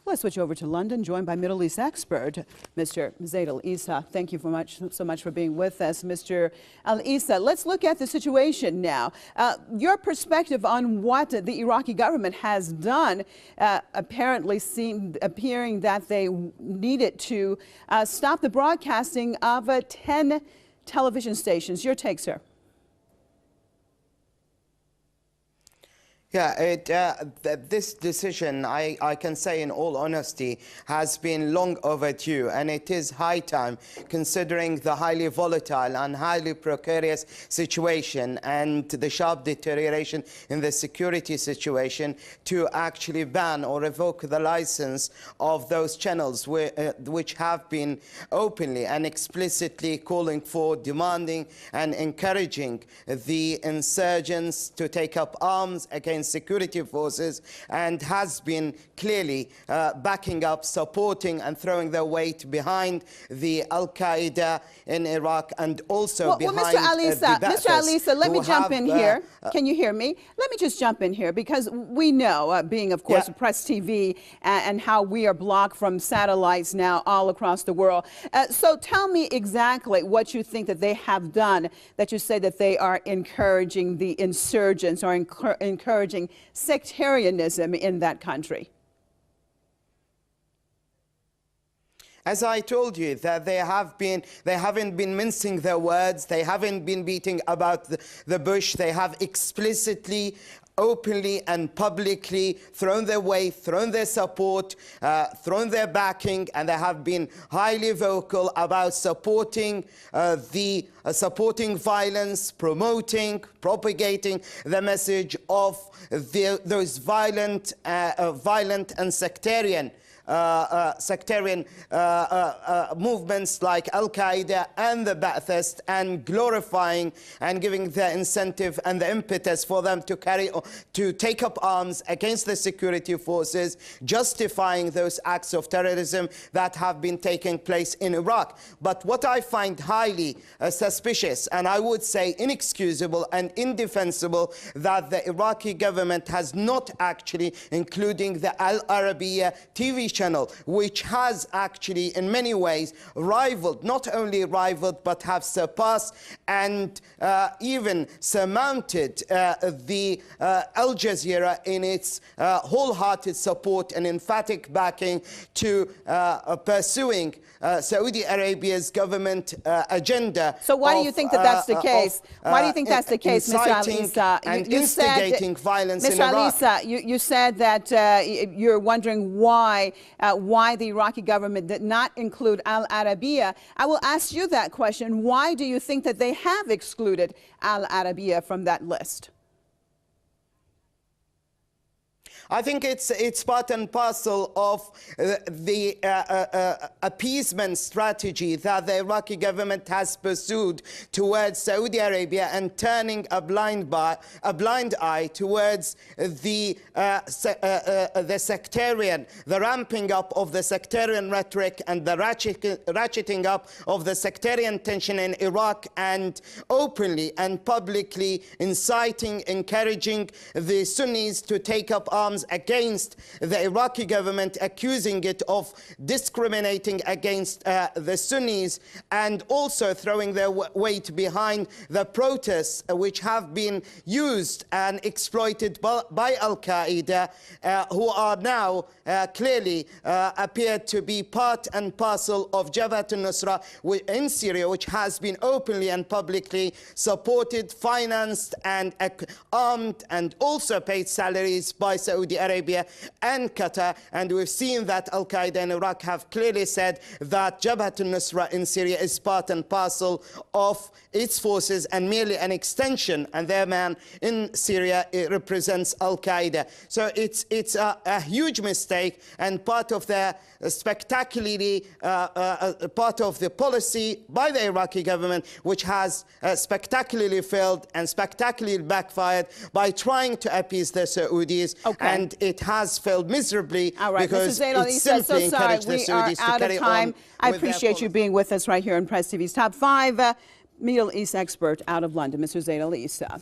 Let's switch over to London, joined by Middle East expert, Mr. Zayd Al-Issa. Thank you so much for being with us, Mr. Al-Issa. Let's look at the situation now. Your perspective on what the Iraqi government has done, appearing that they needed to stop the broadcasting of 10 television stations. Your take, sir. Yeah, this decision, I can say in all honesty, has been long overdue, and it is high time, considering the highly volatile and highly precarious situation and the sharp deterioration in the security situation, to actually ban or revoke the license of those channels which have been openly and explicitly calling for, demanding and encouraging the insurgents to take up arms against security forces, and has been clearly backing up, supporting and throwing their weight behind the Al-queda in Iraq, and also behind Mr. Al-Issa, let me jump in here. Can you hear me? Let me just jump in here, because we know, being of course Press TV, and how we are blocked from satellites now all across the world. So tell me exactly what you think that they have done, that you say that they are encouraging the insurgents or encouraging sectarianism in that country. As I told you, that they haven't been mincing their words, they haven't been beating about the bush, they have explicitly, openly and publicly thrown their weight, thrown their support, thrown their backing, and they have been highly vocal about supporting supporting violence, propagating the message of those violent and sectarian movements like Al-Queda and the Ba'athist, and glorifying and giving the incentive and the impetus for them to take up arms against the security forces, justifying those acts of terrorism that have been taking place in Iraq. But what I find highly suspicious, and I would say inexcusable and indefensible, that the Iraqi government has not actually including the Arabiya TV channel, which has actually in many ways rivaled, not only rivaled, but have surpassed and even surmounted the Al Jazeera in its wholehearted support and emphatic backing to pursuing Saudi Arabia's government agenda. So why do you think that that's the case? Why do you think that's the case, Mr. Al-Issa? And instigating violence in Iraq. Mr. Al-Issa, you said that you're wondering why the Iraqi government did not include Al Arabiya. I will ask you that question. Why do you think that they have excluded Al Arabiya from that list? I think it's part and parcel of the appeasement strategy that the Iraqi government has pursued towards Saudi Arabia, and turning a blind eye towards the sectarian, the ramping up of the sectarian rhetoric and the ratcheting up of the sectarian tension in Iraq, and openly and publicly inciting, encouraging the Sunnis to take up arms against the Iraqi government, accusing it of discriminating against the Sunnis, and also throwing their weight behind the protests which have been used and exploited by Al-Queda, who are now clearly appear to be part and parcel of Jabhat al-Nusra in Syria, which has been openly and publicly supported, financed and armed, and also paid salaries by Saudi Arabia and Qatar. And we've seen that Al-Queda in Iraq have clearly said that Jabhat al-Nusra in Syria is part and parcel of its forces and merely an extension, and their man in Syria represents Al-Queda. So it's a huge mistake, and part of the spectacularly part of the policy by the Iraqi government, which has spectacularly failed and spectacularly backfired by trying to appease the Saudis, and it has failed miserably because it simply encouraged the Saudis to carry on. I appreciate you being with us right here on Press TV's Top 5. Middle East expert out of London, Mr. Zayd Al-Issa.